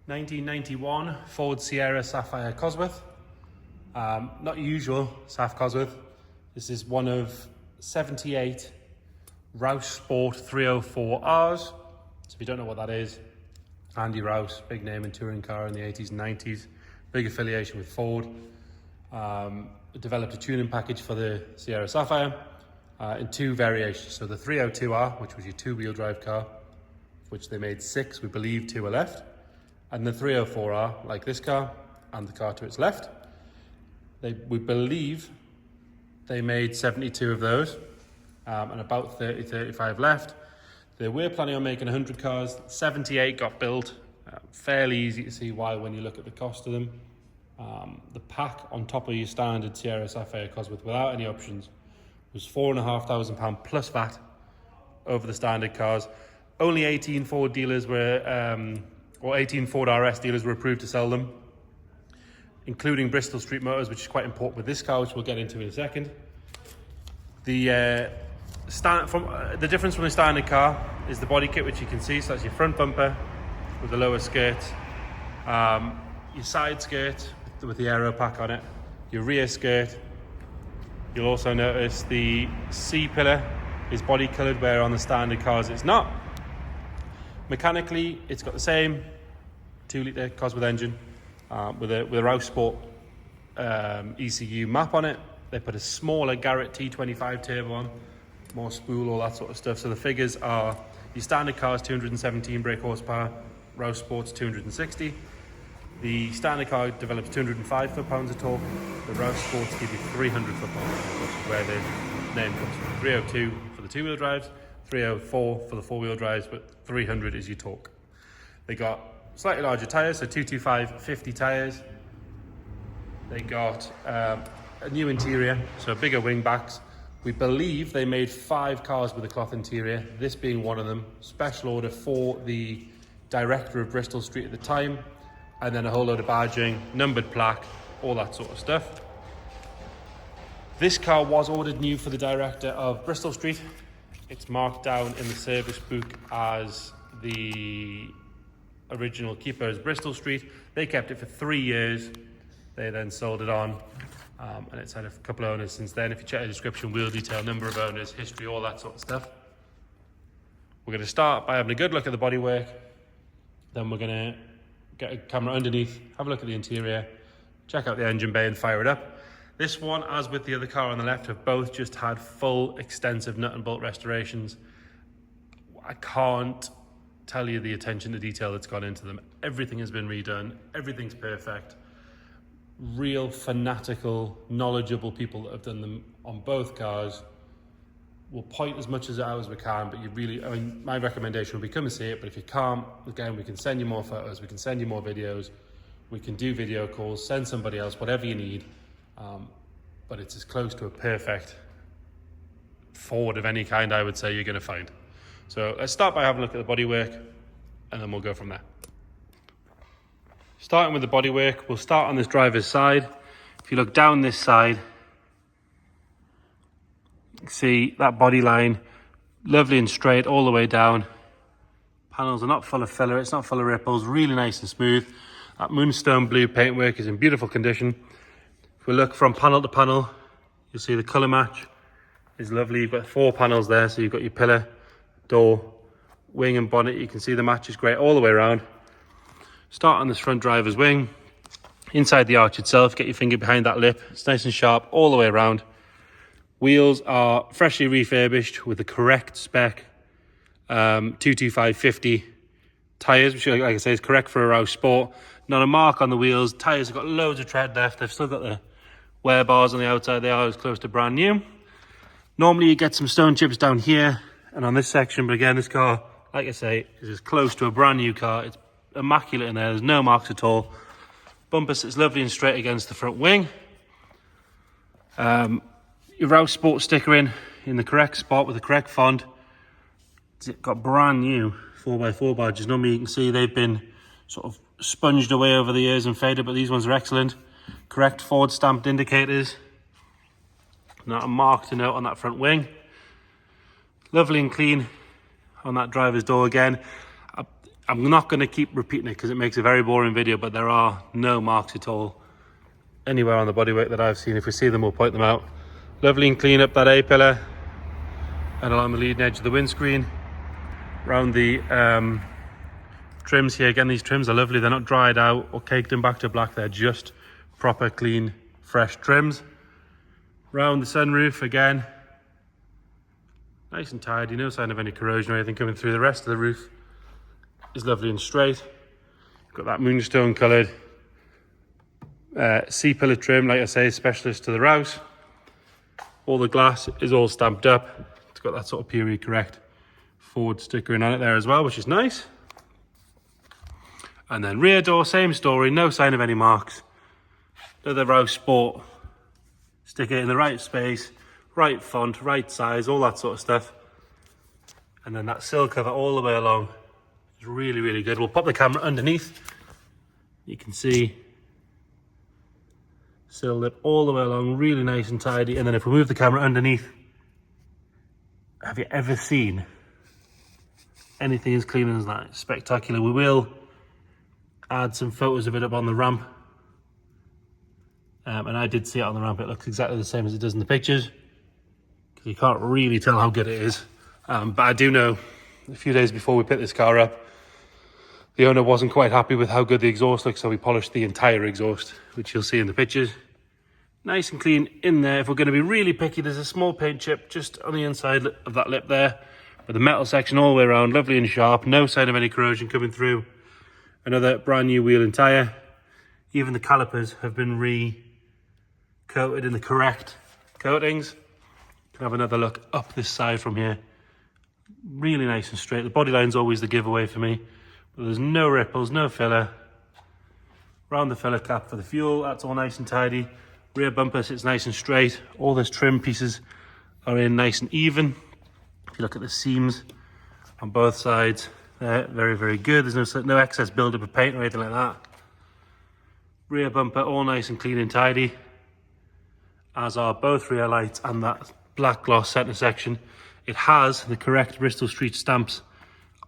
1991 Ford Sierra Sapphire Cosworth. Not usual Saff Cosworth. This is one of 78 Rouse Sport 304Rs. So if you don't know what that is, Andy Rouse, big name in touring car in the 80s and 90s, big affiliation with Ford. Developed a tuning package for the Sierra Sapphire in two variations. So the 302R, which was your two-wheel drive car, which they made 6, we believe 2 are left. And the 304R, like this car, and the car to its left. We believe they made 72 of those, and about 35 left. They were planning on making 100 cars, 78 got built. Fairly easy to see why when you look at the cost of them. The pack on top of your standard Sierra Sapphire Cosworth without any options was £4,500 plus VAT over the standard cars. Only 18 Ford dealers were, or 18 Ford RS dealers were approved to sell them, including Bristol Street Motors, which is quite important with this car, which we'll get into in a second. The difference from the standard car is the body kit, which you can see. So that's your front bumper with the lower skirt, your side skirt with the aero pack on it, your rear skirt. You'll also notice the C-pillar is body coloured, where on the standard cars it's not. Mechanically, it's got the same 2-litre Cosworth engine with a Rouse Sport ECU map on it. They put a smaller Garrett T25 turbo on, more spool, all that sort of stuff. So the figures are, your standard car is 217 brake horsepower, Rouse Sport's 260. The standard car develops 205 foot-pounds of torque. The Rouse Sports give you 300 foot-pounds of torque, which is where the name comes from. 302 for the two-wheel drives, 304 for the four-wheel drives, but 300 is your torque. They got slightly larger tyres, so 225 50 tyres. They got a new interior, so bigger wing backs. We believe they made 5 cars with a cloth interior, this being one of them. Special order for the director of Bristol Street at the time, and then a whole load of badging, numbered plaque, all that sort of stuff. This car was ordered new for the director of Bristol Street. It's marked down in the service book as the original keeper as Bristol Street. They kept it for 3 years. They then sold it on, and it's had a couple of owners since then. If you check the description, wheel detail, number of owners, history, all that sort of stuff. We're going to start by having a good look at the bodywork. Then we're going to get a camera underneath, have a look at the interior, check out the engine bay and fire it up. This one, as with the other car on the left, have both just had full extensive nut and bolt restorations. I can't tell you the attention to detail that's gone into them. Everything has been redone, everythhy's perfect. Real fanatical, knowledgeable people that have done them on both cars. We'll point as much out as we can, but my recommendation would be come and see it. But if you can't, again, we can send you more photos, we can send you more videos, we can do video calls, send somebody else, whatever you need. But it's as close to a perfect Ford of any kind, I would say, you're going to find. So let's start by having a look at the bodywork, and then we'll go from there. Starting with the bodywork, we'll start on this driver's side. If you look down this side, see that body line, lovely and straight all the way down. Panels are not full of filler, it's not full of ripples, really nice and smooth. That moonstone blue paintwork is in beautiful condition. If we look from panel to panel, you'll see the colour match is lovely. You've got 4 panels there, so you've got your pillar, door, wing and bonnet. You can see the match is great all the way around. Start on this front driver's wing. Inside the arch itself, get your finger behind that lip. It's nice and sharp all the way around. Wheels are freshly refurbished with the correct spec 225 50 tyres, which, like I say, is correct for a Rouse Sport. Not a mark on the wheels. Tyres have got loads of tread left. They've still got the wear bars on the outside. They are as close to brand new. Normally you get some stone chips down here and on this section, but again, this car, like I say, is as close to a brand new car. It's immaculate in there. There's no marks at all. Bumper sits lovely and straight against the front wing. Your Rouse Sport sticker in the correct spot with the correct font. It's got brand new 4x4 badges. Normally you can see they've been sort of sponged away over the years and faded, but these ones are excellent. Correct Ford stamped indicators. Not a mark to note on that front wing. Lovely and clean on that driver's door again. I'm not going to keep repeating it because it makes a very boring video, but there are no marks at all anywhere on the bodywork that I've seen. If we see them, we'll point them out. Lovely and clean up that A-pillar and along the leading edge of the windscreen. Around the trims here, again, these trims are lovely. They're not dried out or caked in back to black. They're just proper, clean, fresh trims. Round the sunroof, again, nice and tidy, no sign of any corrosion or anything coming through. The rest of the roof is lovely and straight. Got that moonstone coloured C-pillar trim, like I say, specialist to the Rouse. All the glass is all stamped up. It's got that sort of period correct Ford stickering on it there as well, which is nice. And then rear door, same story, no sign of any marks. Another Rouse Sport sticker in the right space, right font, right size, all that sort of stuff. And then that sill cover all the way along is really, really good. We'll pop the camera underneath. You can see sill lip all the way along, really nice and tidy. And then if we move the camera underneath, have you ever seen anything as clean as that? It's spectacular. We will add some photos of it up on the ramp. And I did see it on the ramp. It looks exactly the same as it does in the pictures, because you can't really tell how good it is. But I do know a few days before we picked this car up, the owner wasn't quite happy with how good the exhaust looks, so we polished the entire exhaust, which you'll see in the pictures. Nice and clean in there. If we're going to be really picky, there's a small paint chip just on the inside of that lip there, but the metal section all the way around, lovely and sharp, no sign of any corrosion coming through. Another brand new wheel and tyre. Even the calipers have been re-coated in the correct coatings. You can have another look up this side from here. Really nice and straight. The body line's always the giveaway for me, but there's no ripples, no filler. Round the filler cap for the fuel, that's all nice and tidy. Rear bumper sits nice and straight. All those trim pieces are in nice and even. If you look at the seams on both sides, they're very, very good. There's no excess buildup of paint or anything like that. Rear bumper all nice and clean and tidy, as are both rear lights and that black gloss centre section. It has the correct Bristol Street stamps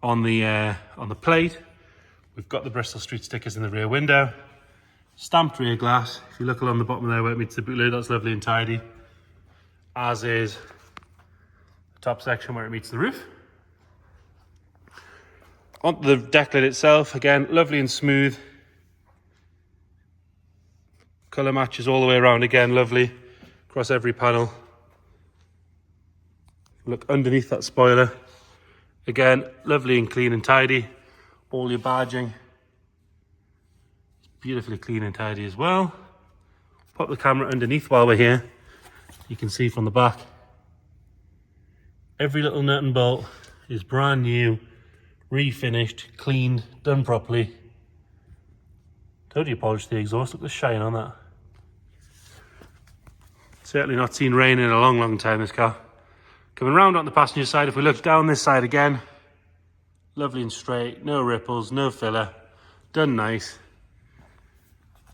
on the plate. We've got the Bristol Street stickers in the rear window. Stamped rear glass. If you look along the bottom there where it meets the boot lid, that's lovely and tidy. As is the top section where it meets the roof. Onto the deck lid itself, again, lovely and smooth. Colour matches all the way around, again, lovely. Across every panel. Look underneath that spoiler. Again, lovely and clean and tidy. All your badging. Beautifully clean and tidy as well. Pop the camera underneath while we're here. You can see from the back, every little nut and bolt is brand new, refinished, cleaned, done properly. Totally polished the exhaust. Look at the shine on that. Certainly not seen rain in a long, long time, this car. Coming round on the passenger side, if we look down this side again, lovely and straight, no ripples, no filler, done nice.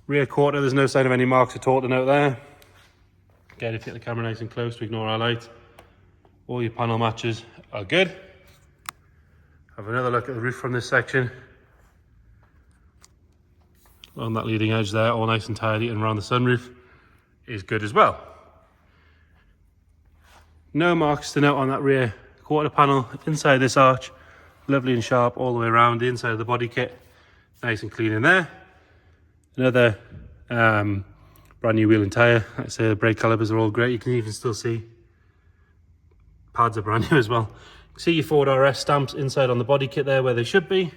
Rear quarter, there's no sign of any marks at all to note there. Again, if you get the camera nice and close to ignore our light, all your panel matches are good. Have another look at the roof from this section. On that leading edge there, all nice and tidy, and around the sunroof is good as well. No marks to note on that rear quarter panel. Inside this arch, lovely and sharp all the way around. The inside of the body kit, nice and clean in there. Another brand new wheel and tyre. Like I say, the brake calipers are all great. You can even still see pads are brand new as well. You can see your Ford RS stamps inside on the body kit there where they should be.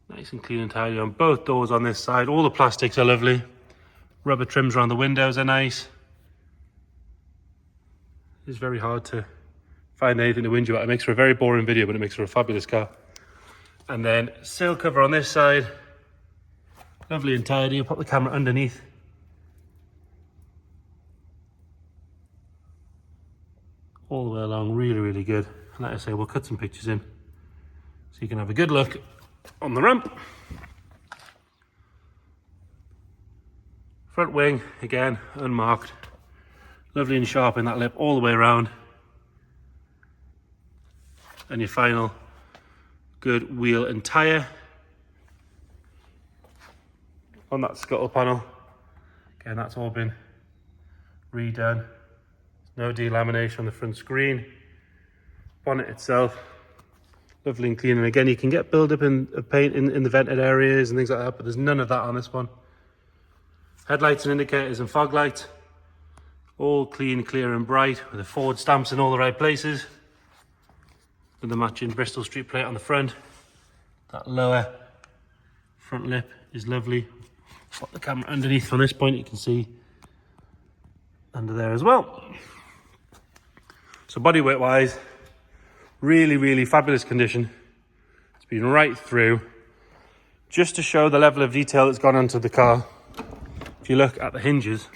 Nice and clean and tidy on both doors on this side. All the plastics are lovely. Rubber trims around the windows are nice. It's very hard to find anything to whinge about. It makes for a very boring video, but it makes for a fabulous car. And then sail cover on this side. Lovely and tidy. I'll pop the camera underneath. All the way along, really, really good. And like I say, we'll cut some pictures in so you can have a good look on the ramp. Front wing, again, unmarked. Lovely and sharp in that lip all the way around. and your final good wheel and tyre. On that scuttle panel, again, that's all been redone. No delamination on the front screen. Bonnet itself, lovely and clean. And again, you can get build-up of paint in the vented areas and things like that, but there's none of that on this one. Headlights and indicators and fog lights, all clean, clear and bright, with the Ford stamps in all the right places. With the matching Bristol Street plate on the front. That lower front lip is lovely. Put the camera underneath from this point, you can see under there as well. So bodywork wise, really, really fabulous condition. It's been right through. Just to show the level of detail that's gone onto the car, if you look at the hinges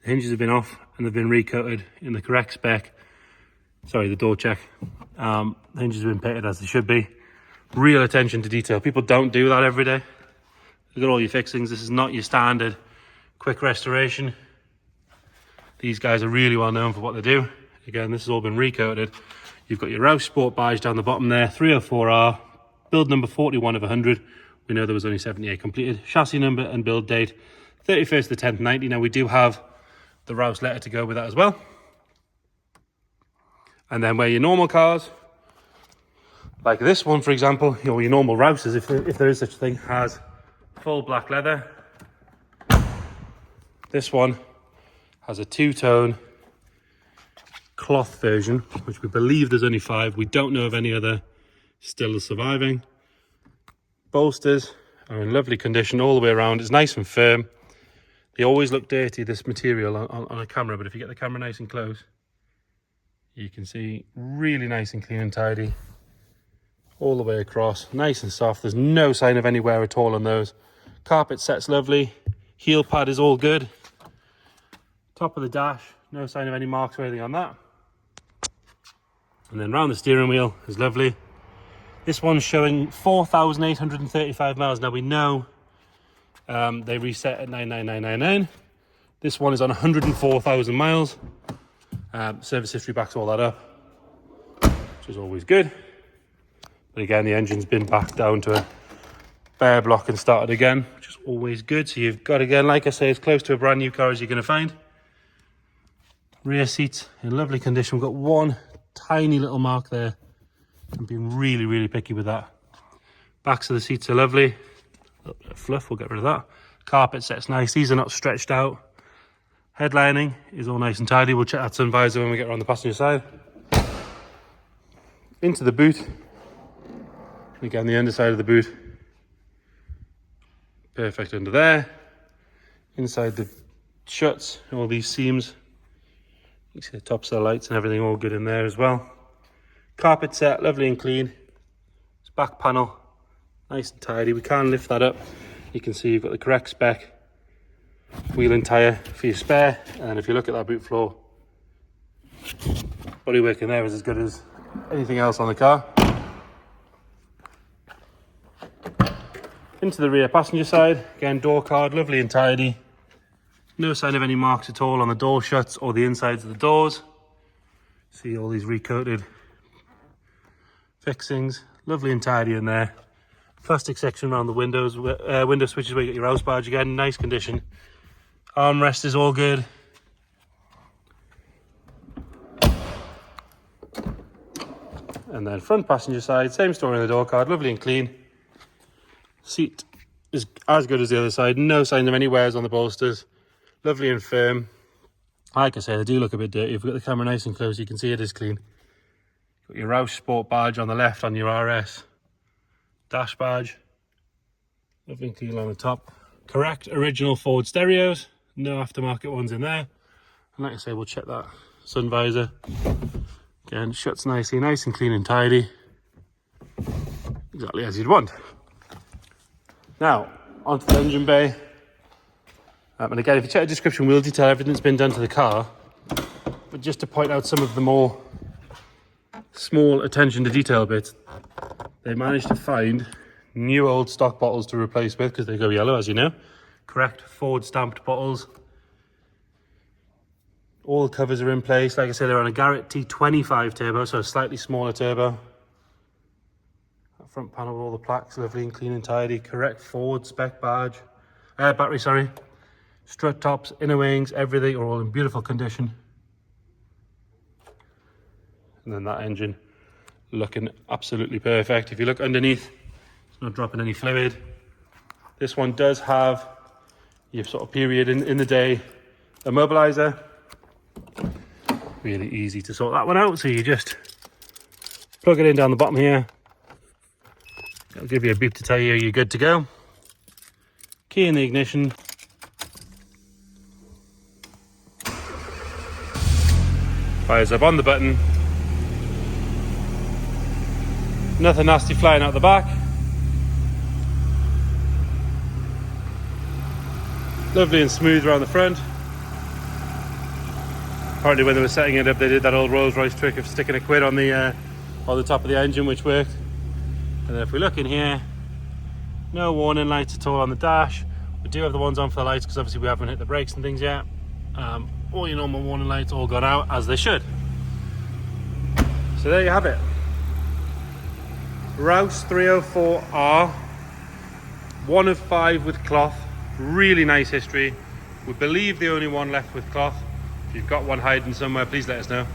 have been off and they've been recoated in the correct spec. Sorry, the door check. The hinges have been painted as they should be. Real attention to detail. People don't do that every day. Look at all your fixings. This is not your standard quick restoration. These guys are really well known for what they do. Again, this has all been recoated. You've got your Rouse Sport badge down the bottom there, 304R, build number 41 of 100. We know there was only 78 completed. Chassis number and build date, 31st of the 10th, 90. Now we do have the Rouse letter to go with that as well. And then where your normal cars, like this one, for example, your normal Rouses, if there is such a thing, has full black leather. This one has a two-tone cloth version, which we believe there's only 5. We don't know of any other still surviving. Bolsters are in lovely condition all the way around. It's nice and firm. They always look dirty, this material, on a camera, but if you get the camera nice and close, you can see really nice and clean and tidy all the way across, nice and soft. There's no sign of any wear at all on those. Carpet set's lovely. Heel pad is all good. Top of the dash, no sign of any marks or anything on that. And then round the steering wheel is lovely. This one's showing 4,835 miles. Now we know they reset at 99999. This one is on 104,000 miles. Service history backs all that up, which is always good. But again, the engine's been back down to a bare block and started again, which is always good. So you've got, again, like I say, as close to a brand new car as you're going to find. Rear seats in lovely condition. We've got one tiny little mark there. I'm being really, really picky with that. Backs of the seats are lovely. A little bit of fluff, we'll get rid of that. Carpet set's nice. These are not stretched out. Headlining is all nice and tidy. We'll check that sun visor when we get around the passenger side. Into the boot. Again, the underside of the boot. Perfect under there. Inside the shuts, all these seams. You can see the tops of the lights and everything all good in there as well. Carpet set, lovely and clean. This back panel, nice and tidy. We can lift that up. You can see you've got the correct spec. Wheel and tyre for your spare. And if you look at that boot floor, bodywork in there is as good as anything else on the car. Into the rear passenger side, again, door card, lovely and tidy. No sign of any marks at all on the door shuts or the insides of the doors. See all these recoated fixings, lovely and tidy in there. Plastic section around the windows, window switches where you get your Rouse badge, again, nice condition. Armrest is all good. And then front passenger side, same story on the door card, lovely and clean. Seat is as good as the other side, no sign of any wears on the bolsters. Lovely and firm. Like I say, they do look a bit dirty. If we've got the camera nice and close, you can see it is clean. Got your Rouse Sport badge on the left on your RS. Dash badge. Lovely and clean on the top. Correct original Ford stereos. No aftermarket ones in there. And like I say, we'll check that sun visor. Again, shuts nicely, nice and clean and tidy. Exactly as you'd want. Now, onto the engine bay. And again, if you check the description, we'll detail everything that's been done to the car. But just to point out some of the more small attention to detail bits, they managed to find new old stock bottles to replace with because they go yellow, as you know. Correct Ford stamped bottles. All the covers are in place. Like I said, they're on a Garrett T25 turbo, so a slightly smaller turbo. That front panel with all the plaques, lovely and clean and tidy. Correct Ford spec badge. Battery, sorry. Strut tops, inner wings, everything are all in beautiful condition. And then that engine looking absolutely perfect. If you look underneath, it's not dropping any fluid. This one does have your sort of period in the day immobilizer. Really easy to sort that one out. So you just plug it in down the bottom here. It'll give you a beep to tell you you're good to go. Key in the ignition. Fires up on the button. Nothing nasty flying out the back. Lovely and smooth around the front. Apparently when they were setting it up, they did that old Rolls-Royce trick of sticking a quid on the top of the engine, which worked. And then if we look in here, no warning lights at all on the dash. We do have the ones on for the lights because obviously we haven't hit the brakes and things yet. All your normal warning lights all gone out, as they should. So there you have it. Rouse 304R, 1 of 5 with cloth. Really nice history. We believe the only one left with cloth. If you've got one hiding somewhere, please let us know.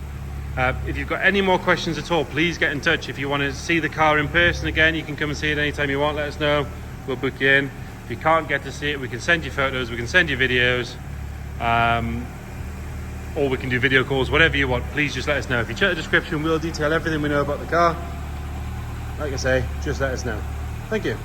If you've got any more questions at all, please get in touch. If you want to see the car in person again, you can come and see it anytime you want. Let us know. We'll book you in. If you can't get to see it, we can send you photos, we can send you videos, or we can do video calls, whatever you want. Please just let us know. If you check the description, we'll detail everything we know about the car. Like I say, just let us know. Thank you.